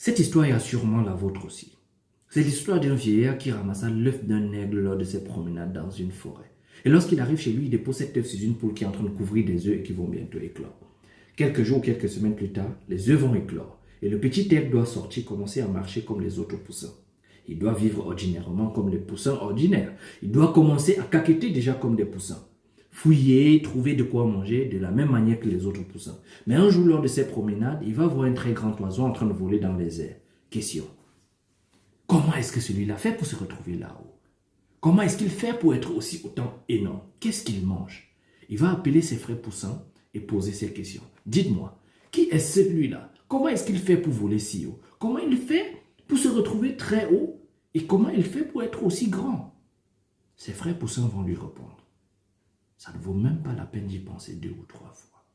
Cette histoire est sûrement la vôtre aussi. C'est l'histoire d'un vieillard qui ramassa l'œuf d'un aigle lors de ses promenades dans une forêt. Et lorsqu'il arrive chez lui, il dépose cet œuf sur une poule qui est en train de couvrir des œufs et qui vont bientôt éclore. Quelques jours ou quelques semaines plus tard, les œufs vont éclore. Et le petit aigle doit sortir, commencer à marcher comme les autres poussins. Il doit vivre ordinairement comme les poussins ordinaires. Il doit commencer à caqueter déjà comme des poussins. Fouiller, trouver de quoi manger de la même manière que les autres poussins. Mais un jour, lors de ses promenades, il va voir un très grand oiseau en train de voler dans les airs. Question. Comment est-ce que celui-là fait pour se retrouver là-haut? Comment est-ce qu'il fait pour être aussi autant énorme? Qu'est-ce qu'il mange? Il va appeler ses frères poussins et poser ces questions. Dites-moi, qui est celui-là? Comment est-ce qu'il fait pour voler si haut? Comment il fait pour se retrouver très haut? Et comment il fait pour être aussi grand? Ses frères poussins vont lui répondre. Ça ne vaut même pas la peine d'y penser 2 ou 3 fois.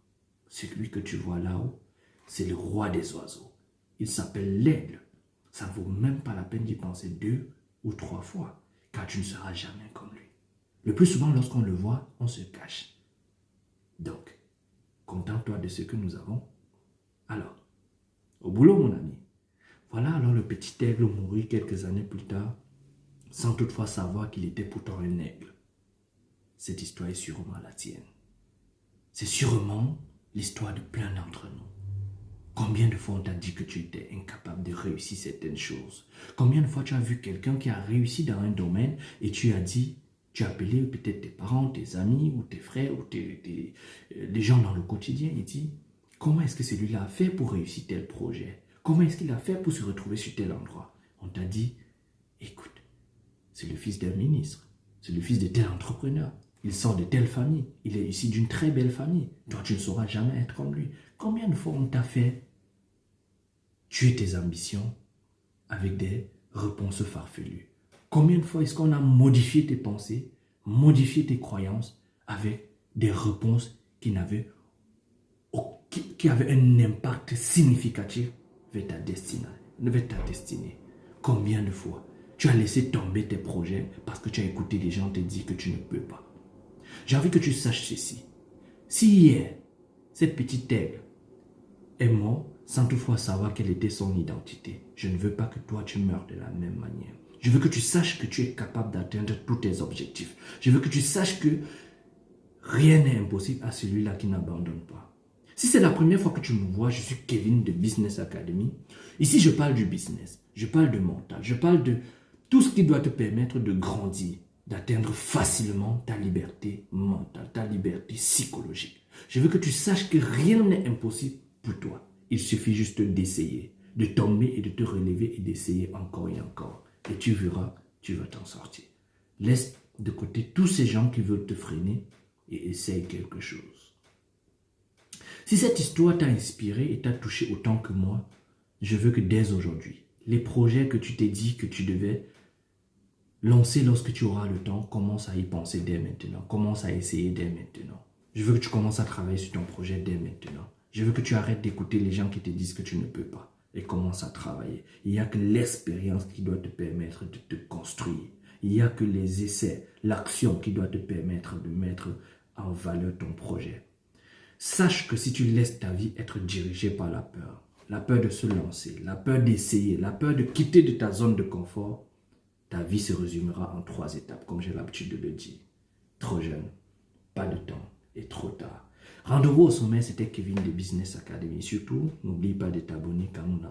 Celui que tu vois là-haut, c'est le roi des oiseaux. Il s'appelle l'aigle. Ça ne vaut même pas la peine d'y penser 2 ou 3 fois, car tu ne seras jamais comme lui. Le plus souvent, lorsqu'on le voit, on se cache. Donc, contente-toi de ce que nous avons. Alors, au boulot, mon ami. Voilà alors le petit aigle mourut quelques années plus tard, sans toutefois savoir qu'il était pourtant un aigle. Cette histoire est sûrement la tienne. C'est sûrement l'histoire de plein d'entre nous. Combien de fois on t'a dit que tu étais incapable de réussir certaines choses? Combien de fois tu as vu quelqu'un qui a réussi dans un domaine et tu as dit, tu as appelé peut-être tes parents, tes amis ou tes frères ou les gens dans le quotidien et dit, comment est-ce que celui-là a fait pour réussir tel projet? Comment est-ce qu'il a fait pour se retrouver sur tel endroit? On t'a dit, écoute, c'est le fils d'un ministre, c'est le fils de tel entrepreneur. Il sort de telle famille, il est issu d'une très belle famille. Toi, tu ne sauras jamais être comme lui. Combien de fois on t'a fait tuer tes ambitions avec des réponses farfelues? Combien de fois est-ce qu'on a modifié tes pensées, modifié tes croyances avec des réponses qui avaient un impact significatif vers ta destinée? Combien de fois tu as laissé tomber tes projets parce que tu as écouté des gens te dire que tu ne peux pas? J'ai envie que tu saches ceci. Si hier, cette petite aigle est morte sans toutefois savoir quelle était son identité, je ne veux pas que toi tu meurs de la même manière. Je veux que tu saches que tu es capable d'atteindre tous tes objectifs. Je veux que tu saches que rien n'est impossible à celui-là qui n'abandonne pas. Si c'est la première fois que tu me vois, je suis Kevin de Business Academy. Ici, je parle du business, je parle de mental, je parle de tout ce qui doit te permettre de grandir, d'atteindre facilement ta liberté mentale, ta liberté psychologique. Je veux que tu saches que rien n'est impossible pour toi. Il suffit juste d'essayer, de tomber et de te relever et d'essayer encore et encore. Et tu verras, tu vas t'en sortir. Laisse de côté tous ces gens qui veulent te freiner et essaye quelque chose. Si cette histoire t'a inspiré et t'a touché autant que moi, je veux que dès aujourd'hui, les projets que tu t'es dit que tu devais lancer lorsque tu auras le temps, commence à y penser dès maintenant. Commence à essayer dès maintenant. Je veux que tu commences à travailler sur ton projet dès maintenant. Je veux que tu arrêtes d'écouter les gens qui te disent que tu ne peux pas et commence à travailler. Il n'y a que l'expérience qui doit te permettre de te construire. Il n'y a que les essais, l'action qui doit te permettre de mettre en valeur ton projet. Sache que si tu laisses ta vie être dirigée par la peur de se lancer, la peur d'essayer, la peur de quitter de ta zone de confort, ta vie se résumera en 3 étapes, comme j'ai l'habitude de le dire. Trop jeune, pas de temps et trop tard. Rendez-vous au sommet, c'était Kevin de Business Academy. Surtout, n'oublie pas de t'abonner car nous